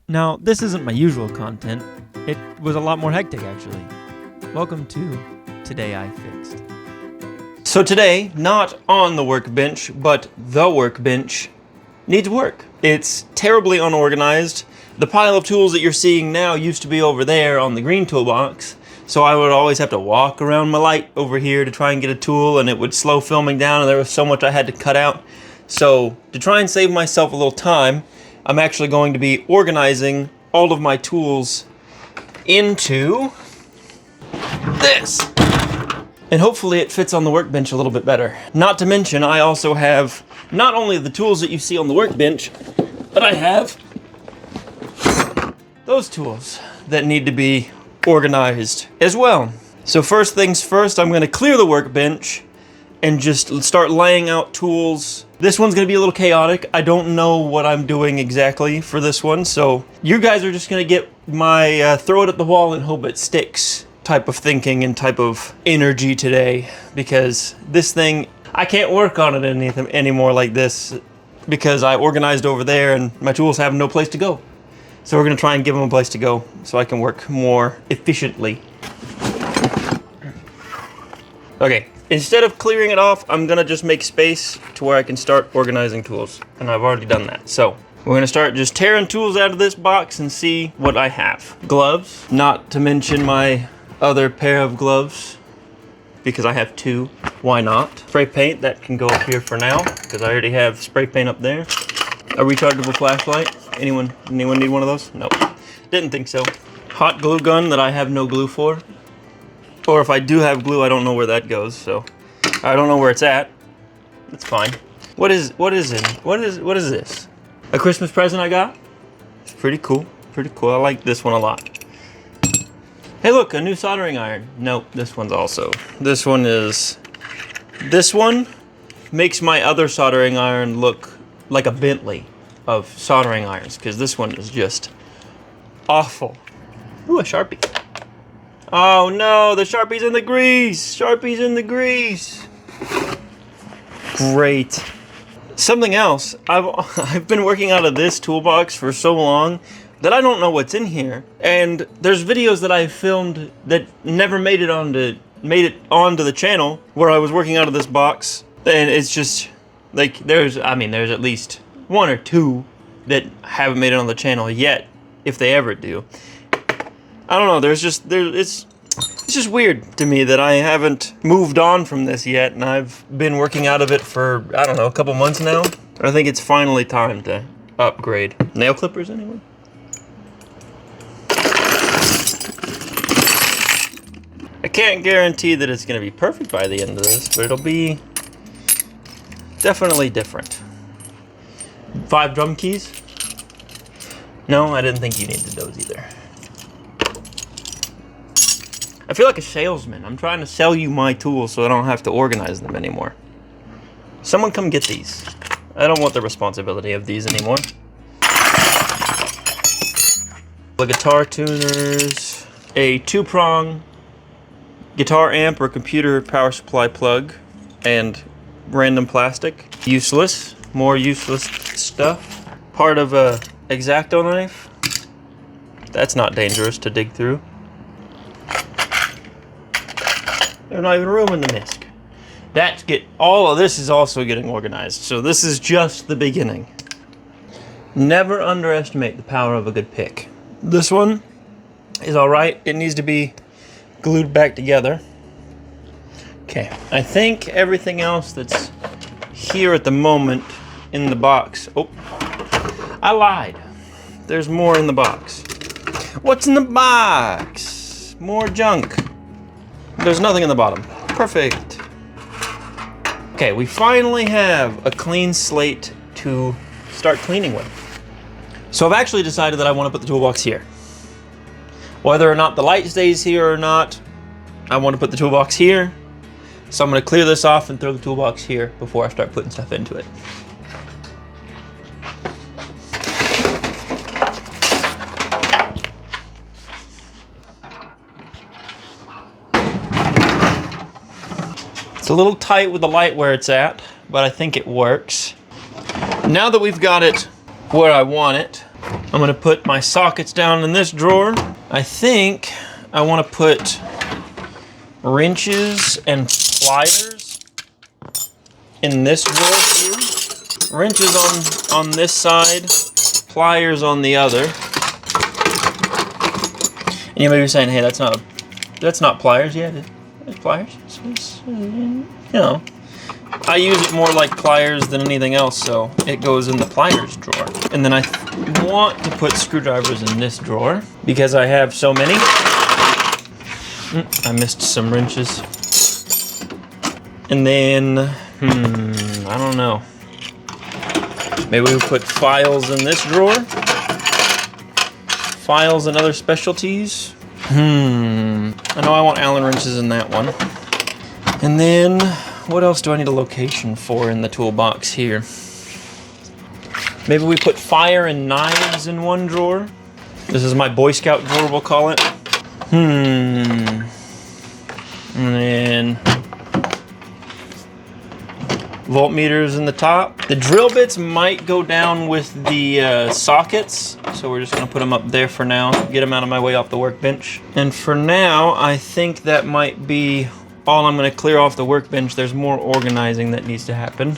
Now, this isn't my usual content. It was a lot more hectic, actually. Welcome to Today I Fixed. So today, not on the workbench, but the workbench needs work. It's terribly unorganized. The pile of tools that you're seeing now used to be over there on the green toolbox, so I would always have to walk around my light over here to try and get a tool, and it would slow filming down, and there was so much I had to cut out. So to try and save myself a little time, I'm actually going to be organizing all of my tools into this. And hopefully it fits on the workbench a little bit better. Not to mention, I also have not only the tools that you see on the workbench, but I have those tools that need to be organized as well. So first things first, I'm going to clear the workbench and just start laying out tools. This one's gonna be a little chaotic. I don't know what I'm doing exactly for this one, so you guys are just gonna get my throw it at the wall and hope it sticks type of thinking and type of energy today, because this thing, I can't work on it anymore like this because I organized over there and my tools have no place to go. So we're gonna try and give them a place to go so I can work more efficiently. Okay. Instead of clearing it off, I'm gonna just make space to where I can start organizing tools. And I've already done that. So we're gonna start just tearing tools out of this box and see what I have. Gloves, not to mention my other pair of gloves, because I have two. Why not? Spray paint, that can go up here for now, because I already have spray paint up there. A rechargeable flashlight. Anyone need one of those? Nope. Didn't think so. Hot glue gun that I have no glue for. Or if I do have glue, I don't know where that goes, so I don't know where it's at. It's fine. What is this? A Christmas present I got? It's pretty cool. Pretty cool. I like this one a lot. Hey look, a new soldering iron. Nope, this one's also. This one makes my other soldering iron look like a Bentley of soldering irons, because this one is just awful. Ooh, a Sharpie. Oh no, the Sharpie's in the grease! Sharpie's in the grease! Great. Something else, I've been working out of this toolbox for so long that I don't know what's in here. And there's videos that I've filmed that never made it onto the channel where I was working out of this box. And it's just, like, there's at least one or two that haven't made it on the channel yet, if they ever do. I don't know, it's just weird to me that I haven't moved on from this yet, and I've been working out of it for, I don't know, a couple months now. I think it's finally time to upgrade. Nail clippers, anyone? I can't guarantee that it's going to be perfect by the end of this, but it'll be definitely different. 5 drum keys? No, I didn't think you needed those either. I feel like a salesman. I'm trying to sell you my tools so I don't have to organize them anymore. Someone come get these. I don't want the responsibility of these anymore. The guitar tuners, a 2-prong guitar amp or computer power supply plug, and random plastic. Useless, more useless stuff. Part of a X-Acto knife. That's not dangerous to dig through. There's not even room in the misc. All of this is also getting organized, so this is just the beginning. Never underestimate the power of a good pick. This one is alright. It needs to be glued back together. Okay, I think everything else that's here at the moment in the box. Oh, I lied. There's more in the box. What's in the box? More junk. There's nothing in the bottom. Perfect. Okay, we finally have a clean slate to start cleaning with. So I've actually decided that I want to put the toolbox here. Whether or not the light stays here or not, I want to put the toolbox here. So I'm going to clear this off and throw the toolbox here before I start putting stuff into it. It's a little tight with the light where it's at, but I think it works. Now that we've got it where I want it, I'm gonna put my sockets down in this drawer. I think I wanna put wrenches and pliers in this drawer here. Wrenches on this side, pliers on the other. And you may be saying, hey, that's not pliers. Yeah, it's pliers. You know, I use it more like pliers than anything else, so it goes in the pliers drawer. And then I want to put screwdrivers in this drawer because I have so many. I missed some wrenches. And then, I don't know. Maybe we'll put files in this drawer. Files and other specialties. I know I want Allen wrenches in that one. And then, what else do I need a location for in the toolbox here? Maybe we put fire and knives in one drawer. This is my Boy Scout drawer, we'll call it. And then voltmeters in the top. The drill bits might go down with the sockets, so we're just gonna put them up there for now, get them out of my way off the workbench. And for now, I think that might be all I'm gonna clear off the workbench. There's more organizing that needs to happen.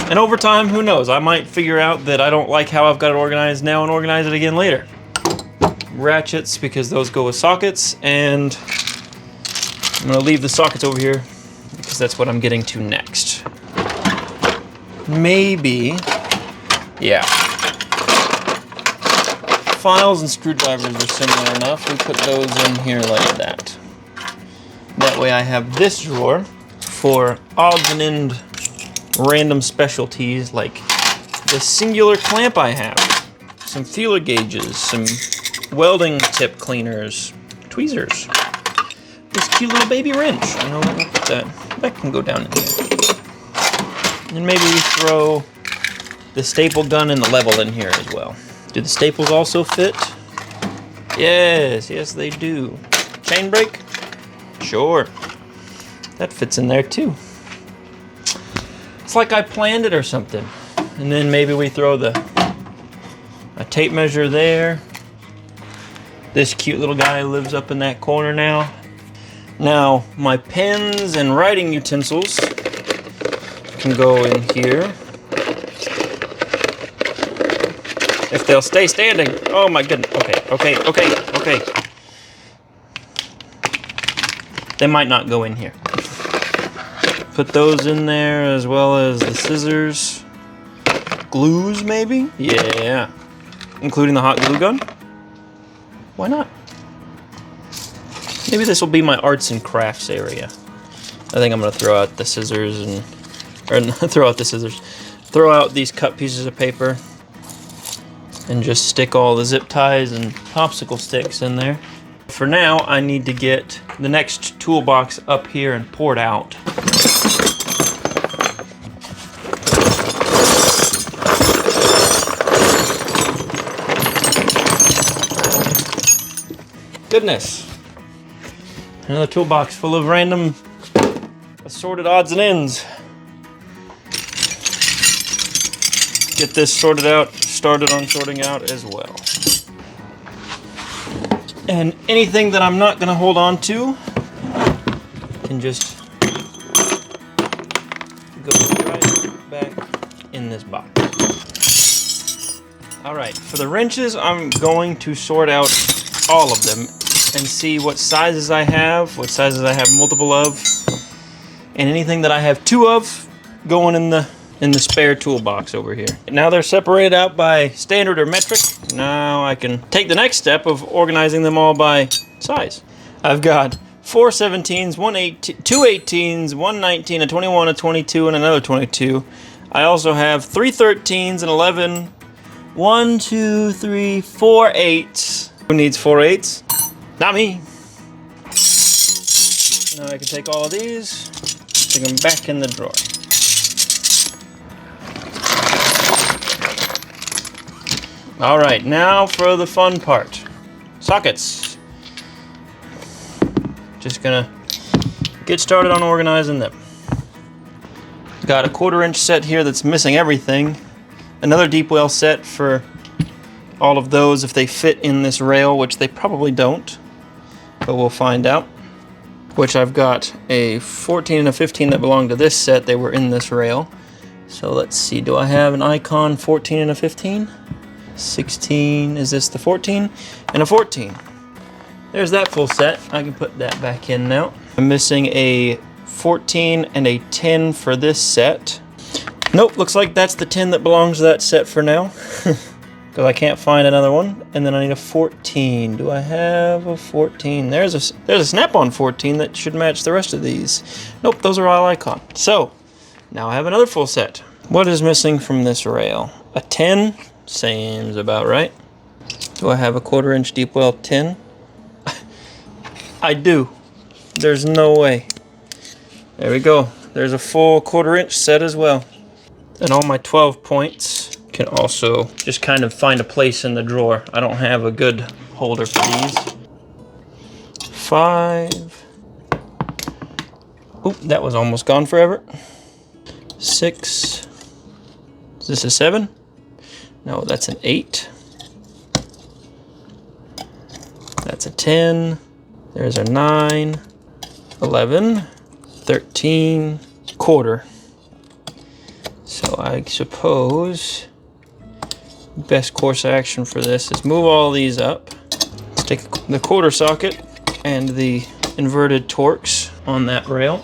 And over time, who knows? I might figure out that I don't like how I've got it organized now and organize it again later. Ratchets, because those go with sockets, and I'm gonna leave the sockets over here because that's what I'm getting to next. Maybe, yeah. Files and screwdrivers are similar enough. We put those in here like that. That way I have this drawer for odds and end random specialties like the singular clamp I have, some feeler gauges, some welding tip cleaners, tweezers, this cute little baby wrench. You know, we'll put that can go down in here. And maybe we throw the staple gun and the level in here as well. Do the staples also fit? Yes, they do. Chain brake? Sure. That fits in there too. It's like I planned it or something. And then maybe we throw a tape measure there. This cute little guy lives up in that corner now. Now, my pens and writing utensils can go in here. If they'll stay standing. Oh my goodness. Okay. They might not go in here. Put those in there as well as the scissors. Glues maybe? Yeah. Including the hot glue gun? Why not? Maybe this will be my arts and crafts area. I think I'm gonna throw out the scissors throw out these cut pieces of paper and just stick all the zip ties and popsicle sticks in there. For now, I need to get the next toolbox up here and poured out. Goodness. Another toolbox full of random assorted odds and ends. Get this started on sorting out as well. And anything that I'm not going to hold on to can just go right back in this box. Alright, for the wrenches, I'm going to sort out all of them and see what sizes I have, multiple of, and anything that I have two of going in the spare toolbox over here. Now they're separated out by standard or metric. Now I can take the next step of organizing them all by size. I've got 4 17s, 2 18s, 1 19, a 21, a 22, and another 22. I also have 3 13s, an 11, 1, 2, 3, 4 8s. Who needs 4 8s? Not me. Now I can take all of these, stick them back in the drawer. All right, now for the fun part. Sockets. Just gonna get started on organizing them. Got a 1/4 inch set here that's missing everything. Another deep well set for all of those if they fit in this rail, which they probably don't, but we'll find out. Which I've got a 14 and a 15 that belong to this set. They were in this rail. So let's see, do I have an icon 14 and a 15? 16, is this the 14? And a 14. There's that full set. I can put that back in now. I'm missing a 14 and a 10 for this set. Nope, looks like that's the 10 that belongs to that set for now. Because I can't find another one. And then I need a 14. Do I have a 14? There's a snap-on 14 that should match the rest of these. Nope, those are all icon. So, now I have another full set. What is missing from this rail? A 10? Seems about right. Do I have a 1/4 inch deep well 10? I do. There's no way. There we go. There's a full 1/4 inch set as well. And all my 12 points can also just kind of find a place in the drawer. I don't have a good holder for these. 5. Oop, that was almost gone forever. 6. Is this a 7? No, that's an 8. That's a 10. There's a 9. 11. 13. 1/4. So I suppose best course of action for this is move all these up. Stick the 1/4 socket and the inverted Torx on that rail.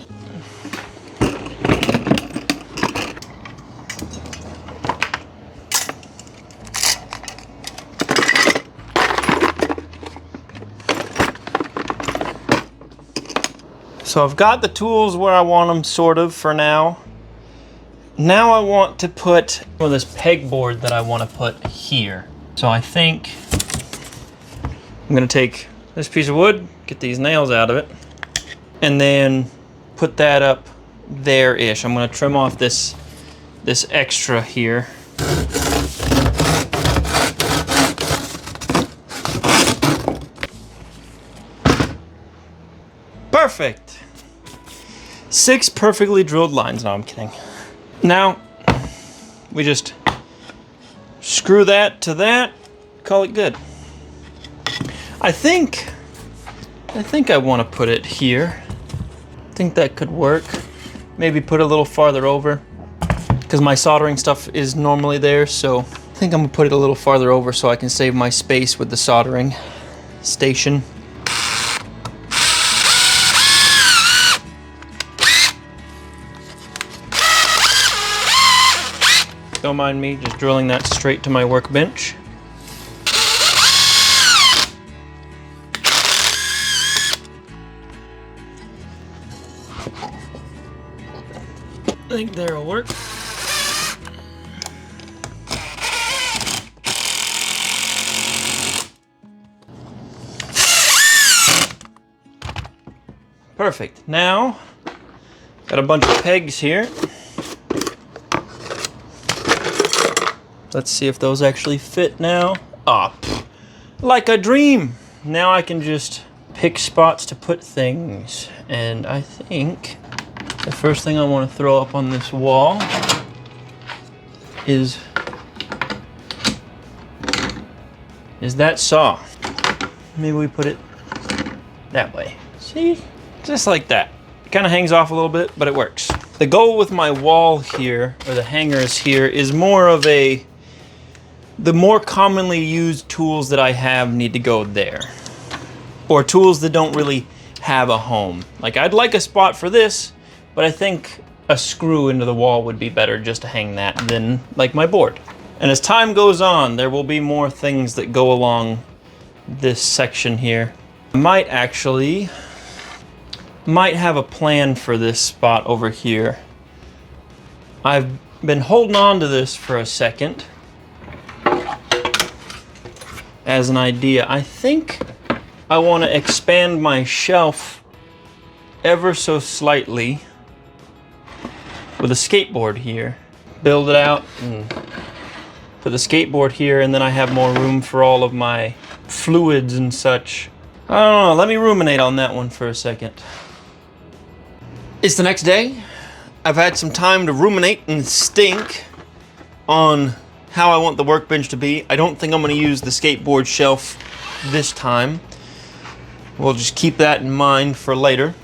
So I've got the tools where I want them, sort of, for now. Now I want to put this pegboard that I want to put here. So I think I'm going to take this piece of wood, get these nails out of it, and then put that up there-ish. I'm going to trim off this extra here. Perfect. 6 perfectly drilled lines. No, I'm kidding. Now, we just screw that to that, call it good. I think I want to put it here. I think that could work. Maybe put a little farther over, because my soldering stuff is normally there, so I think I'm gonna put it a little farther over so I can save my space with the soldering station. Don't mind me just drilling that straight to my workbench. I think that'll work. Perfect. Now, got a bunch of pegs here. Let's see if those actually fit now. Ah, like a dream. Now I can just pick spots to put things. And I think the first thing I want to throw up on this wall is that saw. Maybe we put it that way. See? Just like that. It kind of hangs off a little bit, but it works. The goal with my wall here, or the hangers here, is more of a... The more commonly used tools that I have need to go there. Or tools that don't really have a home. Like, I'd like a spot for this, but I think a screw into the wall would be better just to hang that than, like, my board. And as time goes on, there will be more things that go along this section here. I might have a plan for this spot over here. I've been holding on to this for a second as an idea. I think I want to expand my shelf ever so slightly with a skateboard here. Build it out and put the skateboard here, and then I have more room for all of my fluids and such. I don't know, let me ruminate on that one for a second. It's the next day. I've had some time to ruminate and think on how I want the workbench to be. I don't think I'm going to use the skateboard shelf this time. We'll just keep that in mind for later.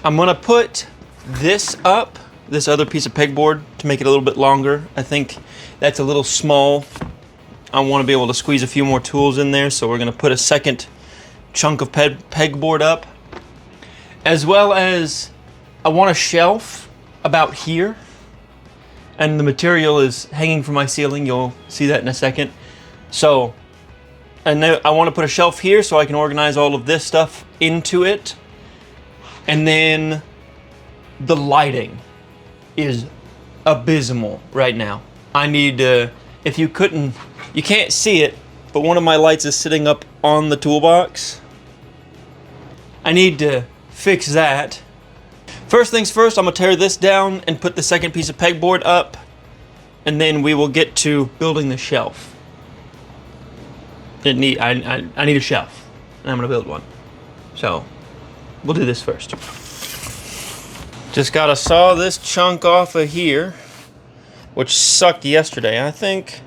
I'm going to put this up, this other piece of pegboard, to make it a little bit longer. I think that's a little small. I want to be able to squeeze a few more tools in there, so we're going to put a second chunk of pegboard up. As well as, I want a shelf about here, and the material is hanging from my ceiling. You'll see that in a second. So, and then I want to put a shelf here so I can organize all of this stuff into it. And then the lighting is abysmal right now. I need to, if you can't see it, but one of my lights is sitting up on the toolbox. I need to fix that. First things first, I'm gonna tear this down and put the second piece of pegboard up, and then we will get to building the shelf. I need a shelf, and I'm gonna build one. So, we'll do this first. Just gotta saw this chunk off of here, which sucked yesterday, I think.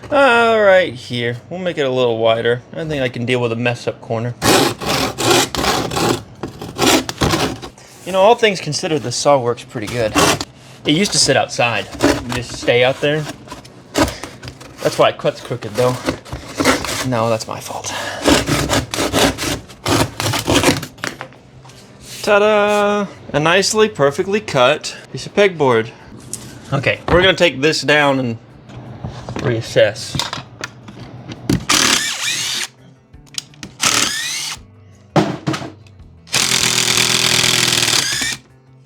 Right here. We'll make it a little wider. I think I can deal with a messed up corner. You know, all things considered, the saw works pretty good. It used to sit outside. Just stay out there. That's why it cuts crooked, though. No, that's my fault. Ta-da! A nicely, perfectly cut piece of pegboard. Okay, we're gonna take this down and reassess.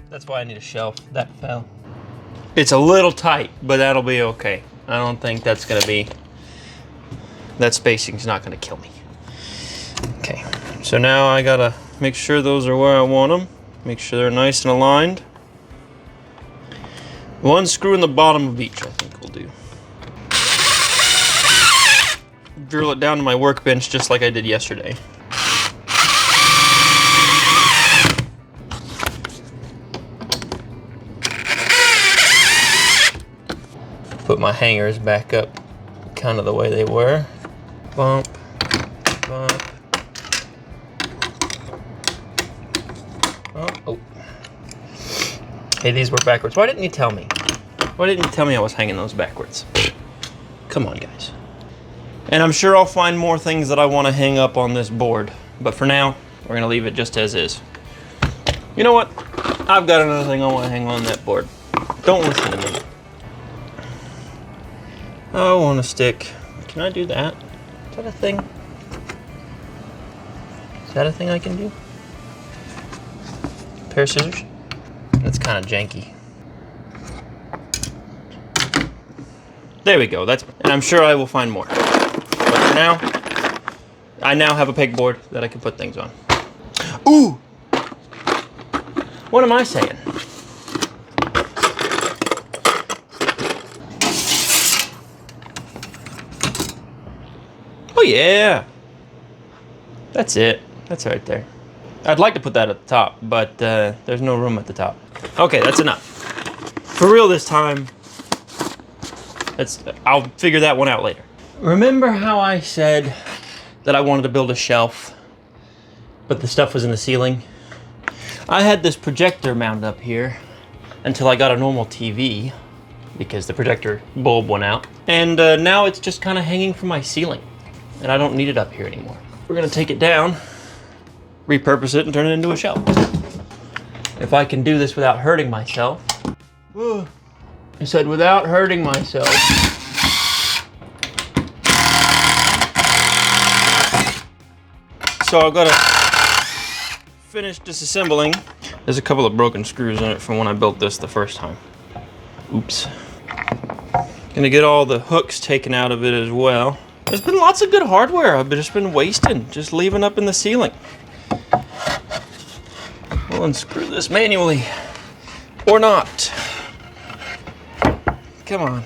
That's why I need a shelf. That fell. It's a little tight, but that'll be okay. I don't think that's gonna be, that spacing's not gonna kill me. Okay, so now I gotta make sure those are where I want them. Make sure they're nice and aligned. One screw in the bottom of each, I think will do. Drill it down to my workbench just like I did yesterday. Put my hangers back up kind of the way they were. Bump, bump. Oh. Hey, these were backwards. Why didn't you tell me? Why didn't you tell me I was hanging those backwards? Come on, guys. And I'm sure I'll find more things that I want to hang up on this board. But for now, we're going to leave it just as is. You know what? I've got another thing I want to hang on that board. Don't listen to me. I want to stick. Can I do that? Is that a thing? Is that a thing I can do? Pair of scissors? That's kind of janky. There we go. And I'm sure I will find more. But for now, I now have a pegboard that I can put things on. Ooh! What am I saying? Oh yeah! That's it. That's right there. I'd like to put that at the top, but there's no room at the top. Okay, that's enough. For real this time, I'll figure that one out later. Remember how I said that I wanted to build a shelf, but the stuff was in the ceiling? I had this projector mounted up here until I got a normal TV, because the projector bulb went out. And now it's just kind of hanging from my ceiling, and I don't need it up here anymore. We're gonna take it down, repurpose it, and turn it into a shelf. If I can do this without hurting myself. I said without hurting myself. So I've got to finish disassembling. There's a couple of broken screws in it from when I built this the first time. Oops. Gonna get all the hooks taken out of it as well. There's been lots of good hardware I've just been wasting, just leaving up in the ceiling. We'll unscrew this manually. Or not. Come on.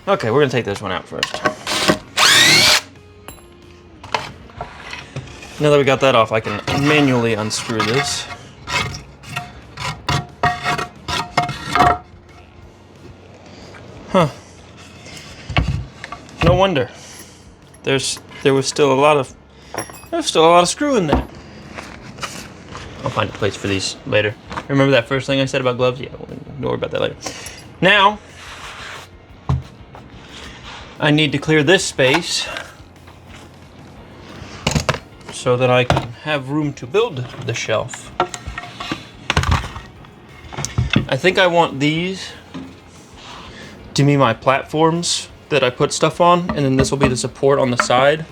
Okay, we're gonna take this one out first. Now that we got that off, I can manually unscrew this. Huh. No wonder. There was still a lot of screw in there. I'll find a place for these later. Remember that first thing I said about gloves? Yeah, don't worry about that later. Now, I need to clear this space so that I can have room to build the shelf. I think I want these to be my platforms that I put stuff on, and then this will be the support on the side.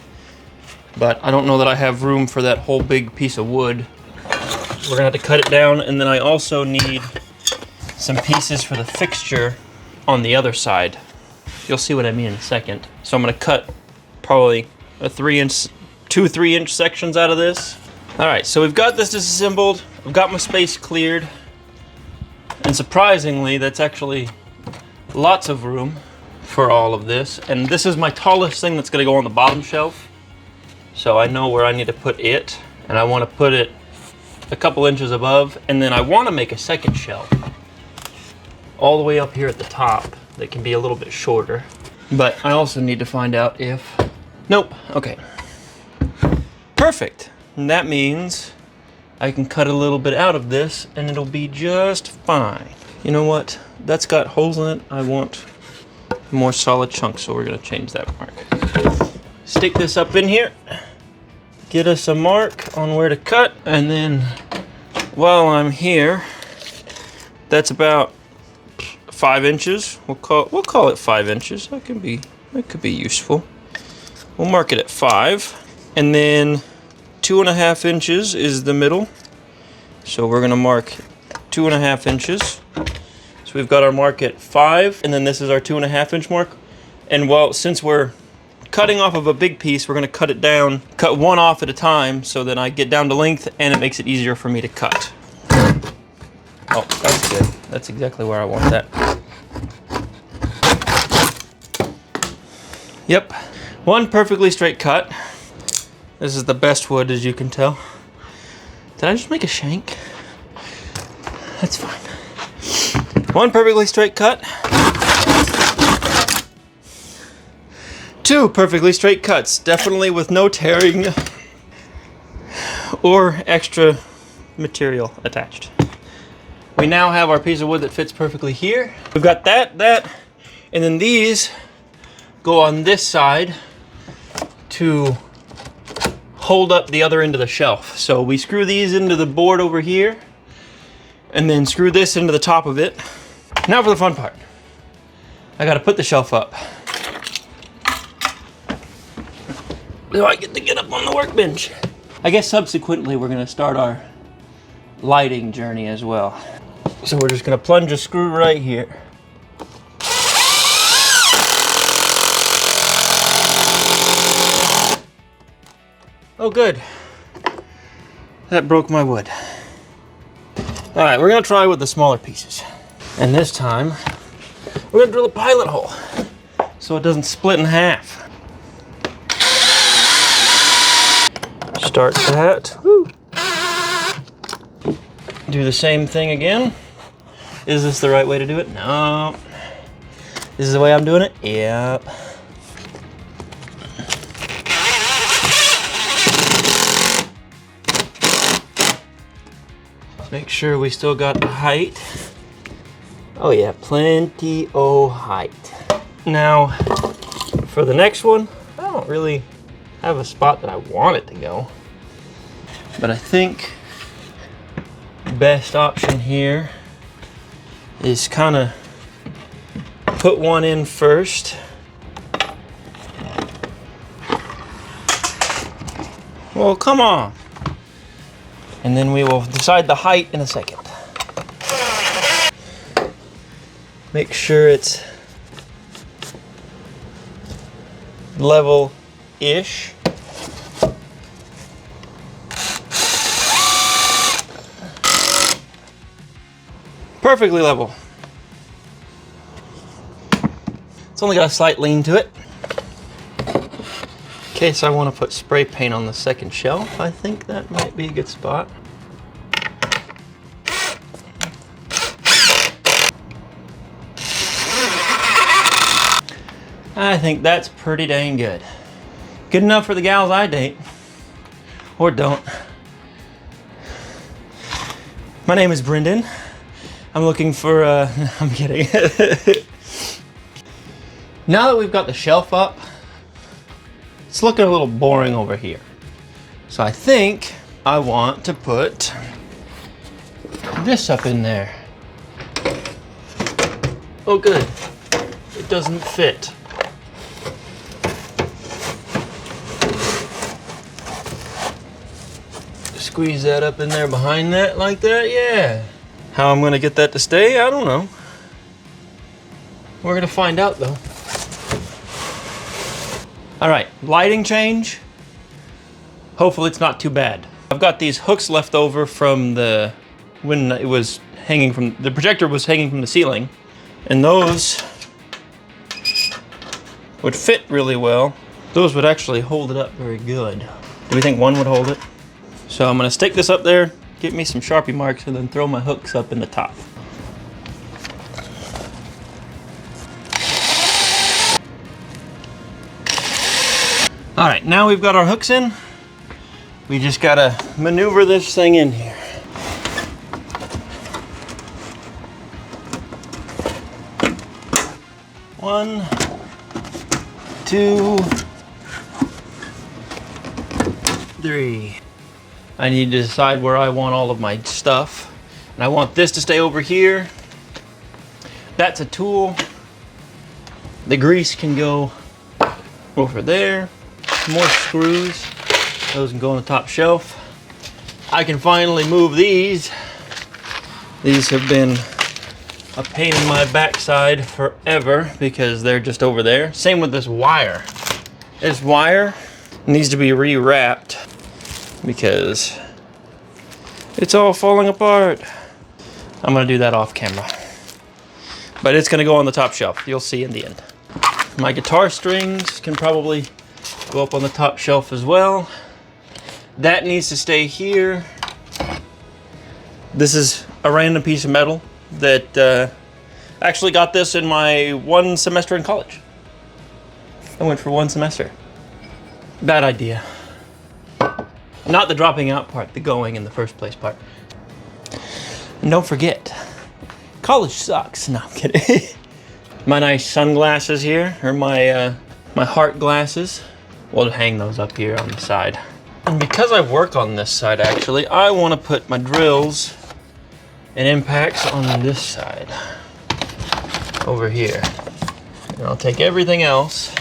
But I don't know that I have room for that whole big piece of wood. We're gonna have to cut it down, and then I also need some pieces for the fixture on the other side. You'll see what I mean in a second. So I'm gonna cut probably a 2 3-inch sections out of this. All right, so we've got this disassembled. I've got my space cleared. And surprisingly, that's actually lots of room for all of this. And this is my tallest thing that's gonna go on the bottom shelf. So I know where I need to put it, and I wanna put it a couple inches above, and then I wanna make a second shelf all the way up here at the top that can be a little bit shorter. But I also need to find out if, nope, okay. Perfect, and that means I can cut a little bit out of this and it'll be just fine. You know what, that's got holes in it. I want more solid chunks, so we're gonna change that mark. Stick this up in here, get us a mark on where to cut, and then while I'm here, that's about 5 inches. We'll call it 5 inches. That could be useful. We'll mark it at 5, and then 2.5 inches is the middle. So we're gonna mark 2.5 inches. So we've got our mark at 5, and then this is our 2.5 inch mark. And well, since we're cutting off of a big piece, we're gonna cut it down, cut one off at a time, so that I get down to length and it makes it easier for me to cut. Oh, that's good. That's exactly where I want that. Yep, one perfectly straight cut. This is the best wood, as you can tell. Did I just make a shank? That's fine. One perfectly straight cut. 2 perfectly straight cuts, definitely with no tearing or extra material attached. We now have our piece of wood that fits perfectly here. We've got that, and then these go on this side to hold up the other end of the shelf. So we screw these into the board over here, and then screw this into the top of it. Now for the fun part. I gotta put the shelf up. So I get to get up on the workbench. I guess subsequently we're gonna start our lighting journey as well. So we're just gonna plunge a screw right here. Oh good, that broke my wood. All right, we're gonna try with the smaller pieces. And this time, we're gonna drill a pilot hole so it doesn't split in half. Start that. Woo. Do the same thing again. Is this the right way to do it? No. This is the way I'm doing it? Yep. Make sure we still got the height. Oh yeah, plenty of height. Now, for the next one, I don't really have a spot that I want it to go. But I think the best option here is kind of put one in first. Well, come on. And then we will decide the height in a second. Make sure it's level-ish. Perfectly level. It's only got a slight lean to it. In case I want to put spray paint on the second shelf, I think that might be a good spot. I think that's pretty dang good. Good enough for the gals I date. Or don't. My name is Brendan. I'm looking for, I'm kidding. Now that we've got the shelf up, it's looking a little boring over here. So I think I want to put this up in there. Oh good, it doesn't fit. Squeeze that up in there behind that like that, yeah. How I'm gonna get that to stay, I don't know. We're gonna find out though. All right, lighting change. Hopefully it's not too bad. I've got these hooks left over from when it was hanging from, the projector was hanging from the ceiling, and those would fit really well. Those would actually hold it up very good. Do we think one would hold it? So I'm gonna stick this up there, get me some Sharpie marks, and then throw my hooks up in the top. All right, now we've got our hooks in. We just gotta maneuver this thing in here. One, two, three. I need to decide where I want all of my stuff. And I want this to stay over here. That's a tool. The grease can go over there. More screws. Those can go on the top shelf. I can finally move these. These have been a pain in my backside forever because they're just over there. Same with this wire. This wire needs to be rewrapped because it's all falling apart. I'm gonna do that off camera. But it's gonna go on the top shelf. You'll see in the end. My guitar strings can probably go up on the top shelf as well. That needs to stay here. This is a random piece of metal that actually got this in my one semester in college. I went for one semester. Bad idea. Not the dropping out part, the going in the first place part. And don't forget, college sucks. No, I'm kidding. My nice sunglasses here, or my heart glasses. We'll hang those up here on the side. And because I work on this side, actually, I want to put my drills and impacts on this side, over here. And I'll take everything else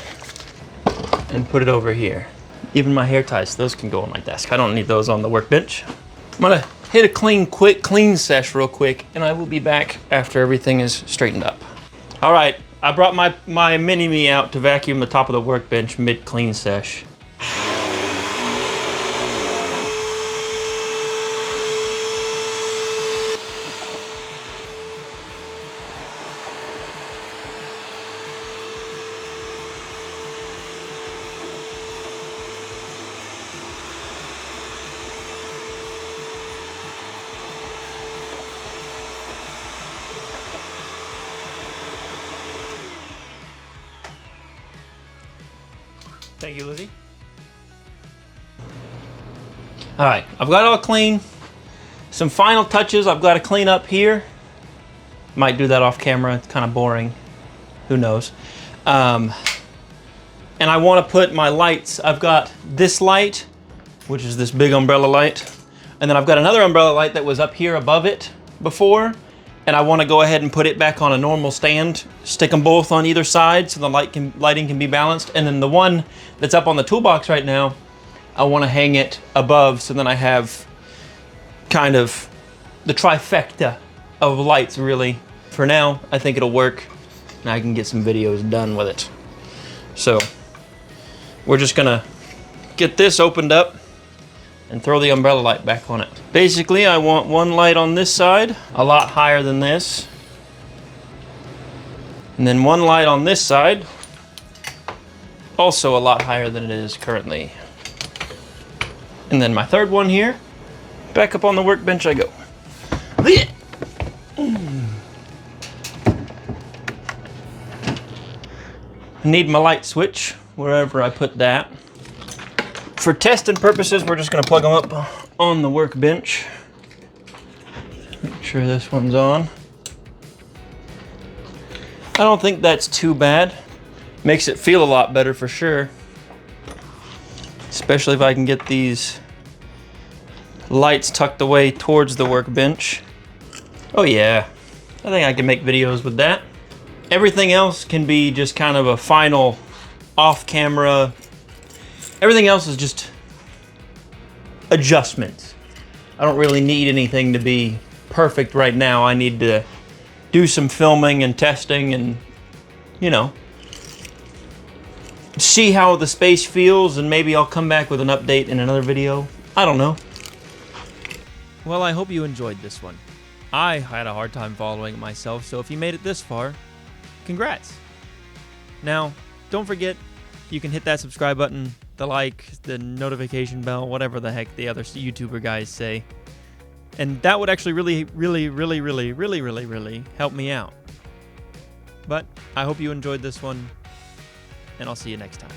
and put it over here. Even my hair ties, those can go on my desk. I don't need those on the workbench. I'm gonna hit a quick clean sesh real quick, and I will be back after everything is straightened up. All right, I brought my mini-me out to vacuum the top of the workbench mid-clean sesh. Thank you, Lizzie. All right, I've got it all clean. Some final touches I've got to clean up here. Might do that off camera, it's kind of boring. Who knows? And I want to put my lights. I've got this light, which is this big umbrella light. And then I've got another umbrella light that was up here above it before. And I want to go ahead and put it back on a normal stand, stick them both on either side so the lighting can be balanced. And then the one that's up on the toolbox right now, I want to hang it above so then I have kind of the trifecta of lights really. For now, I think it'll work and I can get some videos done with it. So we're just gonna get this opened up and throw the umbrella light back on it. Basically, I want one light on this side, a lot higher than this. And then one light on this side, also a lot higher than it is currently. And then my third one here, back up on the workbench I go. I need my light switch wherever I put that. For testing purposes, we're just going to plug them up on the workbench. Make sure this one's on. I don't think that's too bad. Makes it feel a lot better for sure. Especially if I can get these lights tucked away towards the workbench. Oh yeah, I think I can make videos with that. Everything else can be just kind of a final off-camera. Everything else is just adjustments. I don't really need anything to be perfect right now. I need to do some filming and testing and, you know, see how the space feels, and maybe I'll come back with an update in another video. I don't know. Well, I hope you enjoyed this one. I had a hard time following it myself, so if you made it this far, congrats. Now, don't forget, you can hit that subscribe button, the like, the notification bell, whatever the heck the other YouTuber guys say. And that would actually really help me out. But I hope you enjoyed this one, and I'll see you next time.